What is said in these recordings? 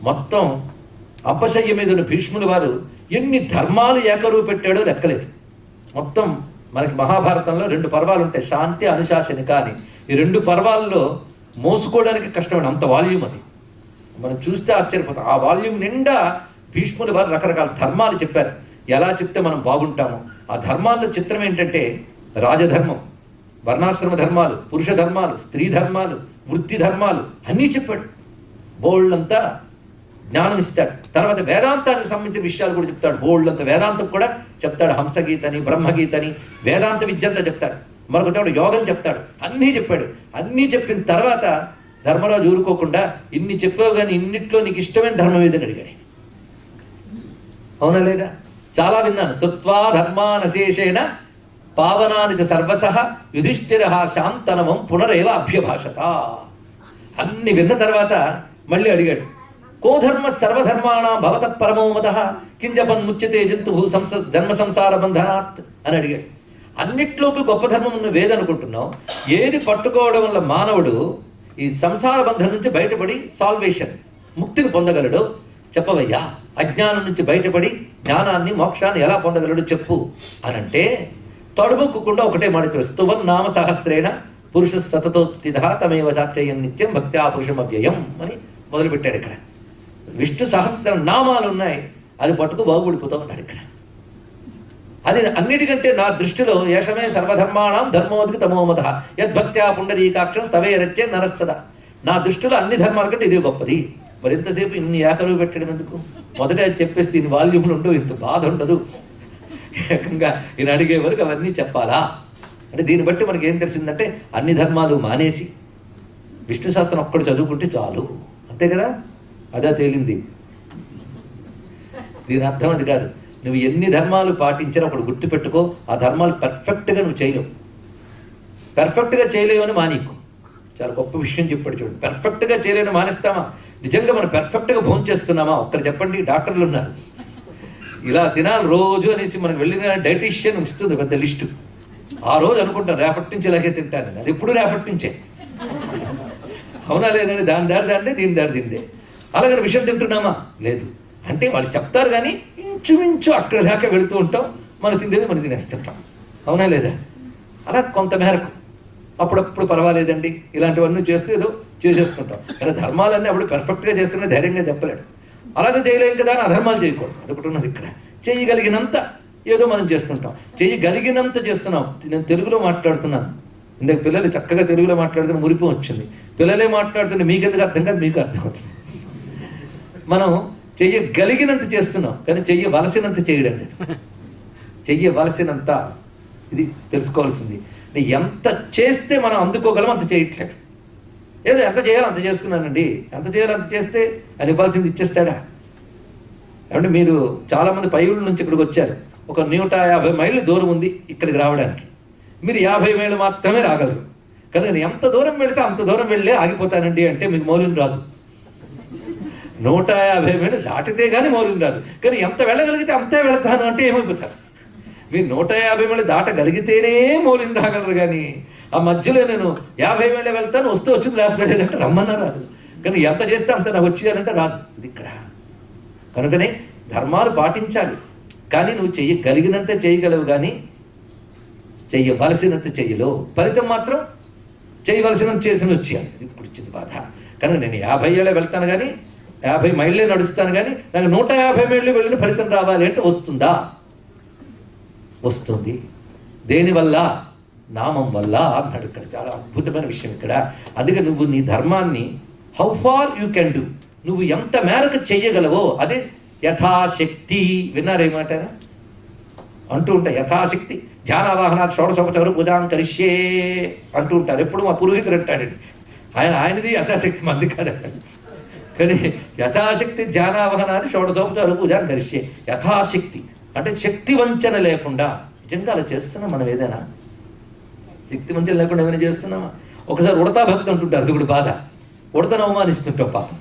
మొత్తం అపశయ్య మీద ఉన్న భీష్ముల వారు ఎన్ని ధర్మాలు ఏకరువు పెట్టాడో లెక్కలేదు. మొత్తం మనకి మహాభారతంలో 2 పర్వాలు ఉంటాయి, శాంతి అనుశాసనిక అని. ఈ 2 పర్వాల్లో మోసుకోవడానికి కష్టమైన అంత వాల్యూమ్ అది. మనం చూస్తే ఆశ్చర్యపోతాం. ఆ వాల్యూమ్ నిండా భీష్ముల వారు రకరకాల ధర్మాలు చెప్పారు. ఎలా చెప్తే మనం బాగుంటామో ఆ ధర్మాల్లో చిత్రం ఏంటంటే రాజధర్మం, వర్ణాశ్రమ ధర్మాలు, పురుష ధర్మాలు, స్త్రీ ధర్మాలు, వృత్తి ధర్మాలు అన్నీ చెప్పాడు. బోల్డంతా జ్ఞానం ఇస్తాడు. తర్వాత వేదాంతానికి సంబంధించిన విషయాలు కూడా చెప్తాడు. బోల్డంతా వేదాంతం కూడా చెప్తాడు. హంసగీతని, బ్రహ్మగీతని, వేదాంత విద్యంతా చెప్తాడు. మరొకటి యోగం చెప్తాడు. అన్నీ చెప్పాడు. అన్నీ చెప్పిన తర్వాత ధర్మరాజు ఊరుకోకుండా ఇన్ని చెప్పావు కానీ ఇన్నిట్లో నీకు ఇష్టమైన ధర్మం ఏదని అడిగాడు. అవునా లేదా? చాలా విన్నాను. శృత్వా ధర్మానశేషేణ పావనాని సర్వసః యుధిష్ఠిర శాంతనవం పునరేవ అభ్యభాషత. అన్ని విన్న తర్వాత మళ్ళీ అడిగాడు, కో ధర్మ సర్వధర్మాణం భవత పరమో మతః కింజపన్ ముచ్యతే జంతు జన్మ సంసార బంధనాత్ అని అడిగాడు. అన్నిట్లోకి గొప్ప ధర్మం నువ్వు ఏదనుకుంటున్నావు? ఏది పట్టుకోవడం వల్ల మానవుడు ఈ సంసార బంధం నుంచి బయటపడి సాల్వేషన్, ముక్తిని పొందగలడు చెప్పవయ్యా. అజ్ఞానం నుంచి బయటపడి జ్ఞానాన్ని, మోక్షాన్ని ఎలా పొందగలడు చెప్పు అనంటే తడుముక్కకుండా ఒకటే మాట, స్తువన్ నామ సహస్రేణ పురుష సతతోత్తిధ తమేవ చాచయం నిత్యం భక్త్యా పురుషమవ్యయం అని మొదలుపెట్టాడు. ఇక్కడ విష్ణు సహస్ర నామాలు ఉన్నాయి, అది పట్టుకు బాగుపడిపోతూ ఉన్నాడు. ఇక్కడ అది అన్నిటికంటే నా దృష్టిలో యశమే సర్వధర్మాణం ధర్మోధిక తమోమత యద్భక్త్యా పుండరీకాక్షం స్తవేరచ్చే నరస్సద. నా దృష్టిలో అన్ని ధర్మాల కంటే ఇదే గొప్పది. మరి ఎంతసేపు ఇన్ని ఏకరువు పెట్టడం ఎందుకు? మొదట చెప్పేస్తే ఇన్ని వాల్యూములు ఉండవు, ఇంత బాధ ఉండదు. ఏకంగా ఈయన అడిగే వరకు అవన్నీ చెప్పాలా అంటే దీన్ని బట్టి మనకి ఏం తెలిసిందంటే అన్ని ధర్మాలు మానేసి విష్ణు శాస్త్రం ఒక్కడు చదువుకుంటే చాలు, అంతే కదా? అదే తేలింది. దీని అర్థం అది కాదు. నువ్వు ఎన్ని ధర్మాలు పాటించినా ఒకటి గుర్తుపెట్టుకో, ఆ ధర్మాలు పర్ఫెక్ట్గా నువ్వు చేయలేవు. పర్ఫెక్ట్గా చేయలేవు అని మానీకు. చాలా గొప్ప విషయం చెప్పాడు చూడండి. పర్ఫెక్ట్గా చేయలేని మానేస్తామా? నిజంగా మనం పర్ఫెక్ట్గా భోజనం చేస్తున్నామా? ఒక్కరు చెప్పండి. డాక్టర్లు ఉన్నారు, ఇలా తినాలి రోజు అనేసి మనకు వెళ్ళిన డైటీషియన్ ఇస్తుంది పెద్ద లిస్టు. ఆ రోజు అనుకుంటాను రేపటి నుంచి ఇలాగే తింటాను, అది ఎప్పుడు రేపటి నుంచే. అవునా లేదండి? దాని దారి దాంటే దీని దారి తిందే. అలాగే విషయం తింటున్నామా? లేదు. అంటే వాళ్ళు చెప్తారు కానీ ఇంచుమించు అక్కడ దాకా వెళుతూ ఉంటాం. మనం తిండేది మనం తినేస్తుంటాం. అవునా లేదా? అలా కొంతమేరకు అప్పుడప్పుడు పర్వాలేదండి ఇలాంటివన్నీ చేస్తే ఏదో చేసేస్తుంటాం. కానీ ధర్మాలన్నీ అప్పుడు పర్ఫెక్ట్గా చేస్తున్నా ధైర్యంగా చెప్పలేడు. అలాగే చేయలేం కదా అని అధర్మాలు చేయకూడదు. అదొకటి ఉన్నది. ఇక్కడ చేయగలిగినంత ఏదో మనం చేస్తుంటాం. చేయగలిగినంత చేస్తున్నాం. నేను తెలుగులో మాట్లాడుతున్నాను, ఇందాక పిల్లలు చక్కగా తెలుగులో మాట్లాడుతున్న మురిపం వచ్చింది. పిల్లలే మాట్లాడుతుంటే మీకు ఎందుకు అర్థం కాదు, మీకు అర్థమవుతుంది. మనం చెయ్యగలిగినంత చేస్తున్నాం కానీ చెయ్యవలసినంత చేయడం లేదు. చెయ్యవలసినంత ఇది తెలుసుకోవాల్సింది. ఎంత చేస్తే మనం అందుకోగలం అంత చేయట్లేదు. ఏదో ఎంత చేయాలో అంత చేస్తున్నానండి, ఎంత చేయాలో అంత చేస్తే అని ఇవ్వాల్సింది ఇచ్చేస్తాడా? ఏమంటే మీరు చాలామంది పైవుల నుంచి ఇక్కడికి వచ్చారు. ఒక 150 మైళ్ళు దూరం ఉంది ఇక్కడికి రావడానికి. మీరు 50 మైళ్ళు మాత్రమే రాగలరు. కానీ నేను ఎంత దూరం వెళితే అంత దూరం వెళ్ళే ఆగిపోతానండి అంటే మీకు మౌల్యం రాదు. 150 మైళ్ళు దాటితే కానీ మౌల్యం రాదు. కానీ ఎంత వెళ్ళగలిగితే అంతే వెళతాను అంటే ఏమైపోతారు? మీరు 150 మైళ్ళు దాటగలిగితేనే మౌల్యం రాగలరు. కానీ ఆ మధ్యలో నేను 50 మైళ్ళే వెళ్తాను, వస్తే వచ్చింది లేకపోతే లేదంటే రమ్మన్నా రాదు. కానీ ఎంత చేస్తే అంత నాకు వచ్చేయాలంటే రాదు. ఇది ఇక్కడ కనుకనే ధర్మాలు పాటించాలి. కానీ నువ్వు చెయ్యగలిగినంత చేయగలవు, కానీ చెయ్యవలసినంత చెయ్యలేవు. ఫలితం మాత్రం చేయవలసినంత చేసిన వచ్చేయాలి. ఇప్పుడు వచ్చింది బాధ. కనుక నేను 50 ఏళ్ళే వెళ్తాను కానీ 50 మైళ్ళే నడుస్తాను కానీ నాకు 150 మైళ్ళు వెళ్ళిన ఫలితం రావాలి అంటే వస్తుందా? వస్తుంది. దేనివల్ల? నామం వల్ల అన్నాడు. ఇక్కడ చాలా అద్భుతమైన విషయం ఇక్కడ. అందుకే నువ్వు నీ ధర్మాన్ని how far you can do, నువ్వు ఎంత మేరకు చెయ్యగలవో అదే యథాశక్తి. విన్నారేమాట అంటూ ఉంటాయి. యథాశక్తి ధ్యానవాహనాత్ షోడశోపచారు పూజాం కరిష్యే అంటూ ఉంటారు. ఎప్పుడు మా పురోహితుడు అంటాడండి, ఆయనది యథాశక్తి, మంది కాదు. కానీ యథాశక్తి ధ్యానావహనాది షోడశోపచారు పూజాం కరిష్యే. యథాశక్తి అంటే శక్తి వంచన లేకుండా. నిజంగా అలా చేస్తున్నాం మనం? ఏదైనా శక్తి వంచన లేకుండా ఏమైనా చేస్తున్నామా? ఒకసారి ఉడతా భక్తి అంటుంటారు, అది కూడా బాధ. ఉడతను అవమానిస్తుంటాం పాపం.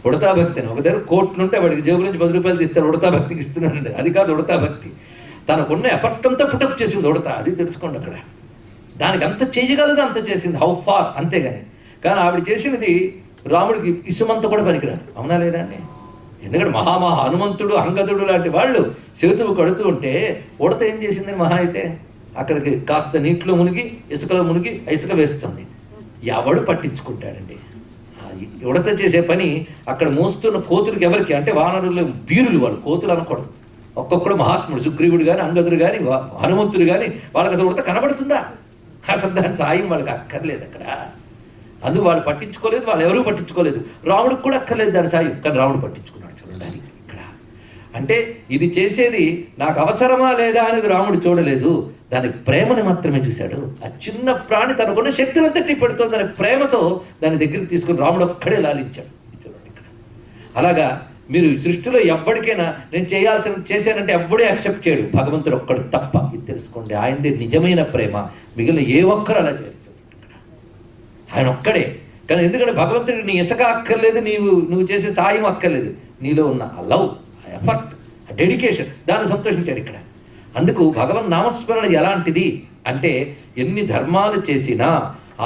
ఉడతా భక్తిని ఒక దగ్గర కోట్లుంటే వాడికి జేబు నుంచి 10 రూపాయలు తీస్తారు, ఉడతా భక్తికి ఇస్తున్నానండి. అది కాదు ఉడతా భక్తి. తనకున్న ఎఫర్ట్ అంతా పుటప్ చేసింది ఉడతా. అది తెలుసుకోండి. అక్కడ దానికి అంత చేయగలదు అంత చేసింది. హౌ ఫార్ అంతేగాని. కానీ ఆవిడ చేసినది రాముడికి ఇసుమంత కూడా పనికిరాదు. అవునా లేదా అండి? ఎందుకంటే హనుమంతుడు, అంగదుడు లాంటి వాళ్ళు సేతువు కడుతూ ఉంటే ఉడత ఏం చేసింది? మహా అయితే అక్కడికి కాస్త నీటిలో మునిగి ఇసుకలో మునిగి ఇసుక వేస్తుంది. ఎవడు పట్టించుకుంటాడండి? ఉడత చేసే పని అక్కడ మోస్తున్న కోతులకి ఎవరికి అంటే వానరులు వీరులు, వాళ్ళు కోతులు అనకూడదు. ఒక్కొక్కడు మహాత్ముడు, సుగ్రీవుడు కానీ అంగదుడు కానీ హనుమంతుడు కానీ వాళ్ళకి అసలు ఉడత కనబడుతుందా? అసలు దాని సాయం వాళ్ళకి అక్కర్లేదు అక్కడ. అందుకు వాళ్ళు పట్టించుకోలేదు, వాళ్ళు ఎవరూ పట్టించుకోలేదు. రాముడికి కూడా అక్కర్లేదు దాని సాయం, కానీ రాముడు పట్టించుకున్నాడు. చూడండి ఇక్కడ అంటే ఇది చేసేది నాకు అవసరమా లేదా అనేది రాముడు చూడలేదు, దానికి ప్రేమని మాత్రమే చూశాడు. ఆ చిన్న ప్రాణి తనకున్న శక్తిని అంతటి పెడుతుంది, దాని ప్రేమతో దాని దగ్గరికి తీసుకుని రాముడు ఒక్కడే లాలించాడు. చూడండి ఇక్కడ అలాగా మీరు సృష్టిలో ఎవ్వడికైనా నేను చేశానంటే ఎవ్వడే యాక్సెప్ట్ చేయడు, భగవంతుడు ఒక్కడు తప్ప. ఇది తెలుసుకోండి, ఆయనది నిజమైన ప్రేమ. మిగిలిన ఏ ఒక్కరు అలా చేస్తారు, ఆయన ఒక్కడే. కానీ ఎందుకంటే భగవంతుడికి నీ ఇసుక అక్కర్లేదు, నువ్వు చేసే సాయం అక్కర్లేదు, నీలో ఉన్న ఆ లవ్, ఆ ఎఫర్ట్, ఆ డెడికేషన్, దాన్ని సంతోషించాడు ఇక్కడ. అందుకు భగవన్ నామస్మరణ ఎలాంటిది అంటే ఎన్ని ధర్మాలు చేసినా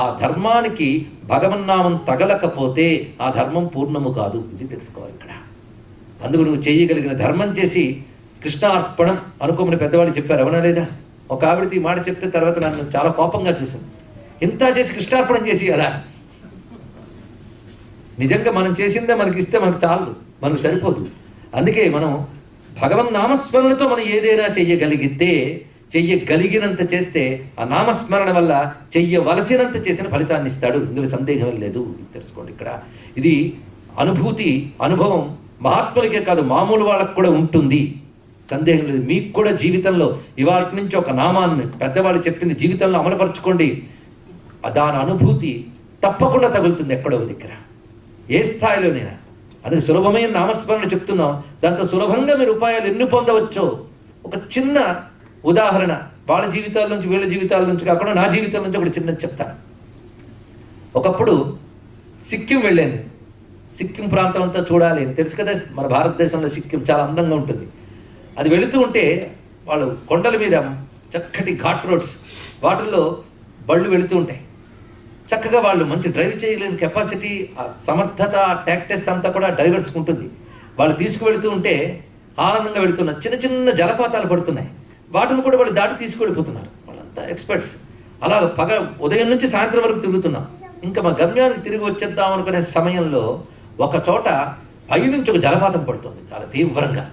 ఆ ధర్మానికి భగవన్నామం తగలకపోతే ఆ ధర్మం పూర్ణము కాదు. ఇది తెలుసుకోవాలి ఇక్కడ. అందుకు నువ్వు చేయగలిగిన ధర్మం చేసి కృష్ణార్పణం అనుకోమని పెద్దవాళ్ళు చెప్పారు. అవునా లేదా? ఒక ఆవిడకి మాట చెప్తే తర్వాత నన్ను చాలా కోపంగా చూసింది. ఇంత చేసి కృష్ణార్పణం చేసి అలా నిజంగా మనం చేసిందే మనకి ఇస్తే మనకు చాలు, మనకు సరిపోదు. అందుకే మనం భగవన్ నామస్మరణతో మనం ఏదైనా చెయ్యగలిగినంత చేస్తే ఆ నామస్మరణ వల్ల చెయ్యవలసినంత చేసిన ఫలితాన్ని ఇస్తాడు. ఇందులో సందేహం లేదు. తెలుసుకోండి ఇక్కడ. ఇది అనుభూతి, అనుభవం మహాత్ములకే కాదు మామూలు వాళ్ళకు కూడా ఉంటుంది, సందేహం లేదు. మీకు కూడా జీవితంలో ఇవాళ నుంచి ఒక నామాన్ని పెద్దవాళ్ళు చెప్పింది జీవితంలో అమలుపరచుకోండి, దాని అనుభూతి తప్పకుండా తగులుతుంది ఎక్కడో దగ్గర, ఏ స్థాయిలోనైనా. అది సులభమైన నామస్మరణ చెప్తున్నాం, దాంతో సులభంగా మీరు ఉపాయాలు ఎన్ని పొందవచ్చో ఒక చిన్న ఉదాహరణ వాళ్ళ జీవితాల నుంచి వీళ్ళ జీవితాల నుంచి కాకుండా నా జీవితం నుంచి ఒకటి చిన్నది చెప్తాను. ఒకప్పుడు సిక్కిం వెళ్ళాను. సిక్కిం ప్రాంతం అంతా చూడాలి అని తెలుసు కదా, మన భారతదేశంలో సిక్కిం చాలా అందంగా ఉంటుంది. అది వెళుతూ ఉంటే వాళ్ళు కొండల మీద చక్కటి ఘాట్ రోడ్స్, వాటిల్లో బళ్ళు వెళుతూ ఉంటాయి. చక్కగా వాళ్ళు మంచి డ్రైవ్ చేయలేని కెపాసిటీ, ఆ సమర్థత, ఆ ట్యాక్టెస్ అంతా కూడా డ్రైవర్స్కి ఉంటుంది. వాళ్ళు తీసుకువెళుతూ ఉంటే ఆనందంగా వెళుతున్నారు. చిన్న చిన్న జలపాతాలు పడుతున్నాయి, వాటిని కూడా వాళ్ళు దాటి తీసుకువెళ్ళిపోతున్నారు. వాళ్ళంతా ఎక్స్పర్ట్స్. అలా ఉదయం నుంచి సాయంత్రం వరకు తిరుగుతున్నాం. ఇంకా మా గమ్యానికి తిరిగి వచ్చేద్దాం అనుకునే సమయంలో ఒక చోట పైనుంచి ఒక జలపాతం పడుతుంది చాలా తీవ్రంగా.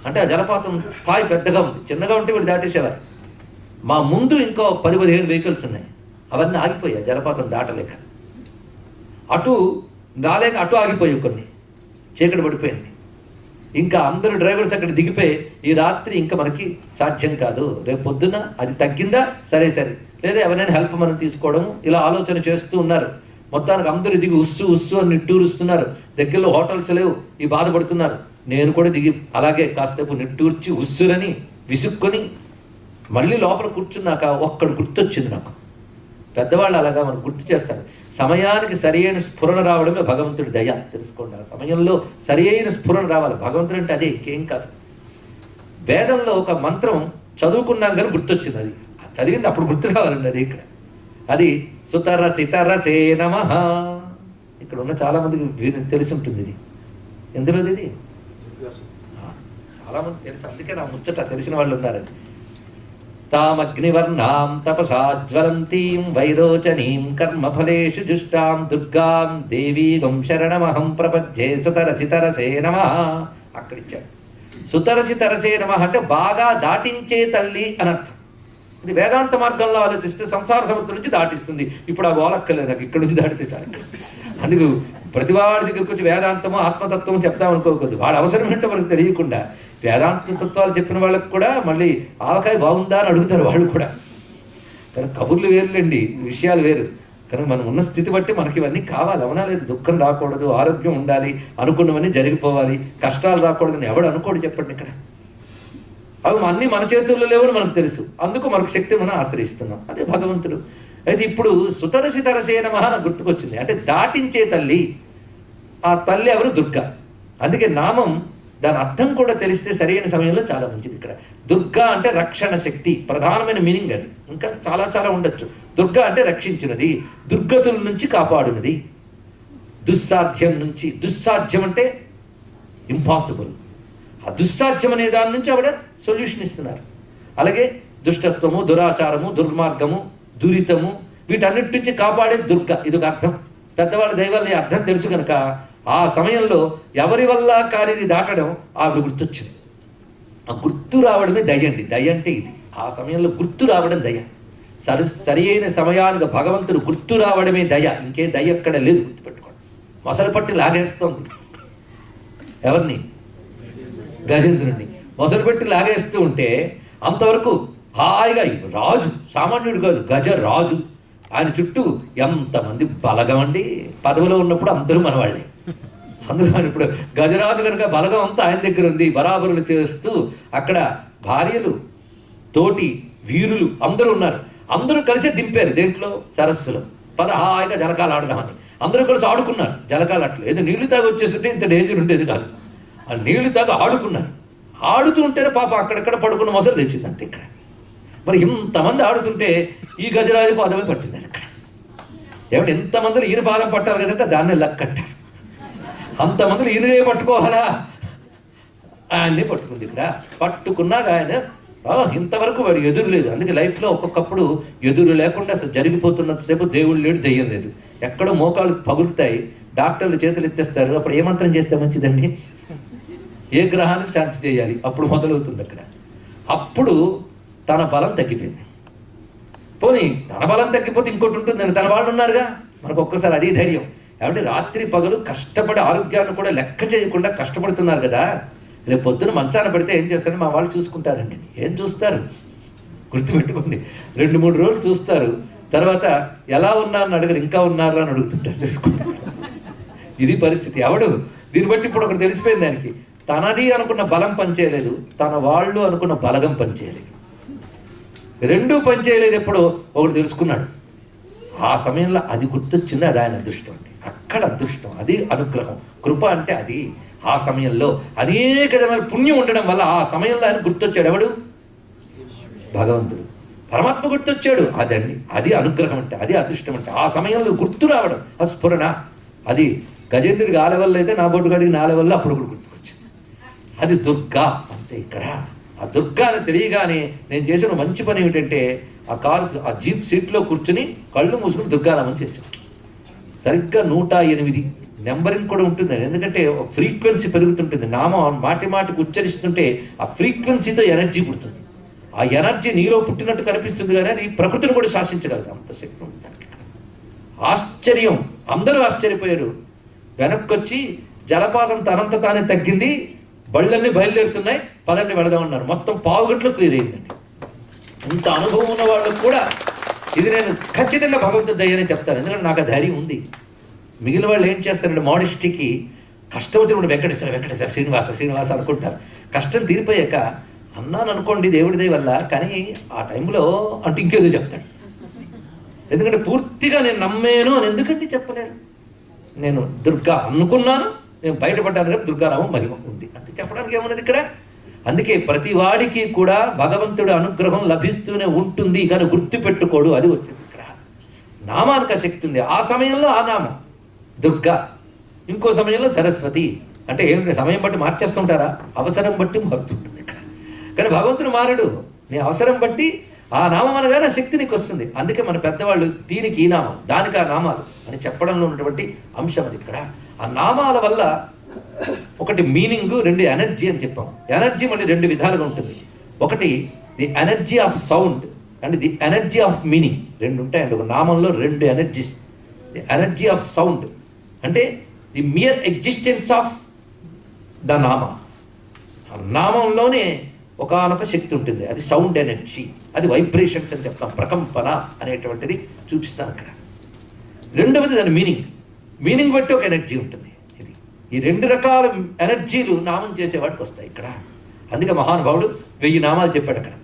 అంటే ఆ జలపాతం స్థాయి పెద్దగా ఉంది, చిన్నగా ఉంటే వీళ్ళు దాటేసేవారు. మా ముందు ఇంకో 10-15 వెహికల్స్ ఉన్నాయి, అవన్నీ ఆగిపోయాయి జలపాతం దాటలేక. అటు రాలేక అటు ఆగిపోయాయి కొన్ని, చీకటి పడిపోయింది. ఇంకా అందరూ డ్రైవర్స్ అక్కడ దిగిపోయి ఈ రాత్రి ఇంకా మనకి సాధ్యం కాదు, రేపు పొద్దున అది తగ్గిందా సరే లేదా ఎవరైనా హెల్ప్ మనం తీసుకోవడం, ఇలా ఆలోచన చేస్తూ ఉన్నారు. మొత్తానికి అందరూ దిగి ఉస్సు అని నిట్టూరుస్తున్నారు. దగ్గరలో హోటల్స్ లేవు, ఈ బాధపడుతున్నారు. నేను కూడా దిగి అలాగే కాసేపు నిట్టూర్చి ఉస్సురని విసుక్కొని మళ్ళీ లోపల కూర్చున్నాక ఒక్కడు గుర్తొచ్చింది నాకు. పెద్దవాళ్ళు అలాగా మనకు గుర్తు చేస్తారు. సమయానికి సరి అయిన స్ఫురణ రావడమే భగవంతుడి దయ. తెలుసుకోండి, ఆ సమయంలో సరి అయిన స్ఫురణ రావాలి. భగవంతుడు అంటే అదే, ఇంకేం కాదు. వేదంలో ఒక మంత్రం చదువుకున్నాం కానీ గుర్తొచ్చింది, అది చదివింది అప్పుడు గుర్తు రావాలండి. అది ఇక్కడ అది సుతరసితరసే నమః. ఇక్కడ ఉన్న చాలా మందికి తెలిసి ఉంటుంది. ఇది ఎందులోది? ఇది చాలా మంది తెలుసు, అందుకే నా ముచ్చట తెలిసిన వాళ్ళు ఉన్నారండి. తామగ్నివర్ణాం తపసా జ్వలంతీం వైరోచనీం కర్మఫలేషు జుష్టాం దుర్గాం దేవీగం శరణమహం ప్రపద్యే సుతరసితరసే నమః. అక్కడిచ్చాడు. సుతరసితరసే నమః అంటే బాగా దాటించే తల్లి అనర్థం. ఇది వేదాంత మార్గంలో ఆలోచిస్తే సంసార సముద్రం నుంచి దాటిస్తుంది. ఇప్పుడు ఆ గోలక్కలేదు నాకు, ఇక్కడ నుంచి దాటితే చాలు. అందుకు ప్రతివాడి దగ్గరికి వచ్చి వేదాంతము ఆత్మతత్వం చెప్తాం అనుకోకూడదు. వాడు అవసరం ఏంటో మనకు తెలియకుండా వేదాంత తత్వాలు చెప్పిన వాళ్ళకి కూడా మళ్ళీ ఆవకాయ బాగుందా అని అడుగుతారు వాళ్ళు కూడా. కానీ కబుర్లు వేరులేండి, విషయాలు వేరు. కానీ మనం ఉన్న స్థితి బట్టి మనకి ఇవన్నీ కావాలి. అవునా లేదు? దుఃఖం రాకూడదు, ఆరోగ్యం ఉండాలి, అనుకున్నవన్నీ జరిగిపోవాలి, కష్టాలు రాకూడదని ఎవడు అనుకోడు చెప్పండి. ఇక్కడ అవి అన్నీ మన చేతుల్లో లేవని మనకు తెలుసు, అందుకు మనకు శక్తి మనం ఆశ్రయిస్తున్నాం. అదే భగవంతుడు. అయితే ఇప్పుడు సుతరసితరసే నమః గుర్తుకొచ్చింది. అంటే దాటించే తల్లి. ఆ తల్లి ఎవరు? దుర్గా. అందుకే నామం దాని అర్థం కూడా తెలిస్తే సరైన సమయంలో చాలా మంచిది. ఇక్కడ దుర్గా అంటే రక్షణ శక్తి, ప్రధానమైన మీనింగ్ అది. ఇంకా చాలా ఉండొచ్చు. దుర్గా అంటే రక్షించినది, దుర్గతుల నుంచి కాపాడునది. దుస్సాధ్యం నుంచి, దుస్సాధ్యం అంటే ఇంపాసిబుల్, ఆ దుస్సాధ్యం అనే దాని నుంచి ఆవిడ సొల్యూషన్ ఇస్తున్నారు. అలాగే దుష్టత్వము, దురాచారము, దుర్మార్గము, దురితము, వీటన్నిటి నుంచి కాపాడే దుర్గ, ఇదొక అర్థం. పెద్దవాళ్ళ దైవాల అర్థం తెలుసు కనుక ఆ సమయంలో ఎవరి వల్ల కానిది దాటడం ఆవిడ గుర్తొచ్చింది. ఆ గుర్తు రావడమే దయ అండి. దయ అంటే ఇది. ఆ సమయంలో గుర్తు రావడం దయ. సరి అయిన సమయానికి భగవంతుడు గుర్తు రావడమే దయ. ఇంకే దయ ఎక్కడ లేదు, గుర్తుపెట్టుకోండి. మొసలు పట్టి లాగేస్తోంది ఎవరిని? గజేంద్రుడిని. మొసలు పెట్టి లాగేస్తూ ఉంటే అంతవరకు హాయిగా రాజు, సామాన్యుడు కాదు, గజరాజు, ఆయన చుట్టూ ఎంతమంది బలగం అండి. పదవిలో ఉన్నప్పుడు అందరూ మనవాళ్ళే. అందులో ఇప్పుడు గజరాజు కనుక బలగం అంతా ఆయన దగ్గర ఉంది. బరాబరులు చేస్తూ అక్కడ భార్యలు, తోటి వీరులు అందరూ ఉన్నారు. అందరూ కలిసి దింపారు దేంట్లో? సరస్సులో. హాయిగా జలకాలు ఆడదామని అందరూ కలిసి ఆడుకున్నారు. జలకాలు అట్లా ఏదో నీళ్లు తాగి వచ్చేస్తుంటే ఇంత డేంజర్ ఉండేది కాదు. ఆ నీళ్లు తాగి ఆడుకున్నారు. ఆడుతూ ఉంటేనే పాప అక్కడెక్కడ పడుకున్న మొసలు తెచ్చింది అంతే. ఇక్కడ మరి ఇంతమంది ఆడుతుంటే ఈ గజరాజు పాదమే పట్టింది అక్కడ. ఏమంటే ఇంతమందిలో ఈయన పాదం పట్టాలి కదంటే దాన్ని లక్కట్టారు. అంతమందిలో ఈయనదే పట్టుకోవాలా? ఆయన్ని పట్టుకుంది. ఇక్కడ పట్టుకున్నాక ఆయన ఇంతవరకు వాడు ఎదురు లేదు. అందుకే లైఫ్లో ఒక్కొక్కప్పుడు ఎదురు లేకుండా అసలు జరిగిపోతున్నంతసేపు దేవుడు లేడు, దెయ్యం లేదు. ఎక్కడో మోకాలు పగులుతాయి, డాక్టర్లు చేతులు ఎత్తేస్తారు. అప్పుడు ఏ మంత్రం చేస్తే మంచిదండి? ఏ గ్రహానికి శాంతి చేయాలి? అప్పుడు మొదలవుతుంది అక్కడ. అప్పుడు తన బలం తగ్గిపోయింది. పోనీ తన బలం తగ్గిపోతే ఇంకోటి ఉంటుందండి, తన వాళ్ళు ఉన్నారుగా. మనకు ఒక్కసారి అది ధైర్యం. ఏమంటే రాత్రి పగలు కష్టపడి ఆరోగ్యాన్ని కూడా లెక్క చేయకుండా కష్టపడుతున్నారు కదా. రేపు పొద్దున మంచాన పడితే ఏం చేస్తారని మా వాళ్ళు చూసుకుంటారండి. ఏం చూస్తారు? గుర్తుపెట్టుకోండి, 2-3 రోజులు చూస్తారు. తర్వాత ఎలా ఉన్నారని అడగరు, ఇంకా ఉన్నారా అని అడుగుతుంటారు. తెలుసుకుంటారు. ఇది పరిస్థితి. ఎవడు దీన్ని బట్టి ఇప్పుడు ఒకటి తెలిసిపోయింది దానికి. తనది అనుకున్న బలం పనిచేయలేదు, తన వాళ్ళు అనుకున్న బలగం పనిచేయలేదు. రెండూ పనిచేయలేదు. ఎప్పుడు ఒకటి తెలుసుకున్నాడు. ఆ సమయంలో అది గుర్తొచ్చింది. అది ఆయన అదృష్టం అండి. అక్కడ అదృష్టం, అది అనుగ్రహం. కృప అంటే అది. ఆ సమయంలో అనేక జనాలు పుణ్యం ఉండడం వల్ల ఆ సమయంలో ఆయన గుర్తొచ్చాడు. ఎవడు? భగవంతుడు, పరమాత్మ గుర్తొచ్చాడు. అదండి, అది అనుగ్రహం అంటే, అది అదృష్టం అంటే. ఆ సమయంలో గుర్తు రావడం, ఆ స్ఫురణ. అది గజేంద్రుడికి ఆ లెవెల్లో అయితే నా బొట్టుగాడికి నా లెవెల్లో అప్పుడు గుర్తుకొచ్చింది. అది దుర్గా అంతే. ఇక్కడ ఆ దుర్గా అని తెలియగానే నేను చేసిన మంచి పని ఏమిటంటే ఆ జీప్ సీట్లో కూర్చుని కళ్ళు మూసుకుని దుర్గానామం చేశాను. సరిగ్గా 108 నెంబరింగ్ కూడా ఉంటుంది. ఎందుకంటే ఒక ఫ్రీక్వెన్సీ పెరుగుతుంటుంది. నామం మాటి మాటికి ఉచ్చరిస్తుంటే ఆ ఫ్రీక్వెన్సీతో ఎనర్జీ పుడుతుంది. ఆ ఎనర్జీ నీలో పుట్టినట్టు కనిపిస్తుంది, కానీ అది ప్రకృతిని కూడా శాసించగలదు. అంత శక్తి ఉంది దానికి. ఆశ్చర్యం, అందరూ ఆశ్చర్యపోయారు. వెనక్కి వచ్చి జలపాతం తనంత తానే తగ్గింది, బళ్ళన్నీ బయలుదేరుతున్నాయి, పదండి వెళదామన్నారు. మొత్తం 15 గంటలు క్లియర్ అయిందండి. ఇంత అనుభవం ఉన్న వాళ్ళకు కూడా ఇది నేను ఖచ్చితంగా భగవంతుడి దయ్యనే చెప్తాను. ఎందుకంటే నాకు ఆ ధైర్యం ఉంది. మిగిలిన వాళ్ళు ఏం చేస్తారంటే మోడెస్టీకి కష్టం వచ్చినప్పుడు వెంకటేశ్వర శ్రీనివాస అనుకుంటారు. కష్టం తీరిపోయాక అన్నాను అనుకోండి దేవుడి దయ వల్ల, కానీ ఆ టైంలో అంటూ ఇంకేదో చెప్తాడు. ఎందుకంటే పూర్తిగా నేను నమ్మాను అని ఎందుకంటే చెప్పలేను. నేను దుర్గా అనుకున్నాను, నేను బయటపడ్డాను కదా, దుర్గారామం మహిమ ఉంది అంతే చెప్పడానికి ఏమున్నది ఇక్కడ. అందుకే ప్రతి వాడికి కూడా భగవంతుడి అనుగ్రహం లభిస్తూనే ఉంటుంది, కానీ గుర్తు పెట్టుకోడు. అది వచ్చింది ఇక్కడ. నామానికి శక్తి ఉంది. ఆ సమయంలో ఆ నామం దుర్గా, ఇంకో సమయంలో సరస్వతి. అంటే ఏమిటి, సమయం బట్టి మార్చేస్తుంటారా? అవసరం బట్టి మారుతుంటుంది ఇక్కడ. కానీ భగవంతుడు మారడు. నీ అవసరం బట్టి ఆ నామం అనగానే ఆ శక్తి నీకు వస్తుంది. అందుకే మన పెద్దవాళ్ళు దీనికి ఈ నామం, దానికి ఆ నామాలు అని చెప్పడంలో ఉన్నటువంటి అంశం అది ఇక్కడ. ఆ నామాల వల్ల ఒకటి మీనింగ్, 2 ఎనర్జీ అని చెప్పాం. ఎనర్జీ మళ్ళీ 2 విధాలుగా ఉంటుంది. ఒకటి the energy of sound and the energy of meaning. 2 ఉంటాయండి ఒక నామంలో, 2 energies. The energy of sound అంటే the mere existence of the nama. నామంలోనే ఒకానొక శక్తి ఉంటుంది, అది సౌండ్ ఎనర్జీ, అది వైబ్రేషన్స్ అని చెప్తాం, ప్రకంపన అనేటువంటిది చూపిస్తాను అక్కడ. రెండవది దాని మీనింగ్ బట్టి ఒక ఎనర్జీ ఉంటుంది. ఇది ఈ 2 రకాల ఎనర్జీలు నామం చేసేవాడికి వస్తాయి ఇక్కడ. అందుకే మహానుభావుడు 1000 నామాలు చెప్పాడు అక్కడ.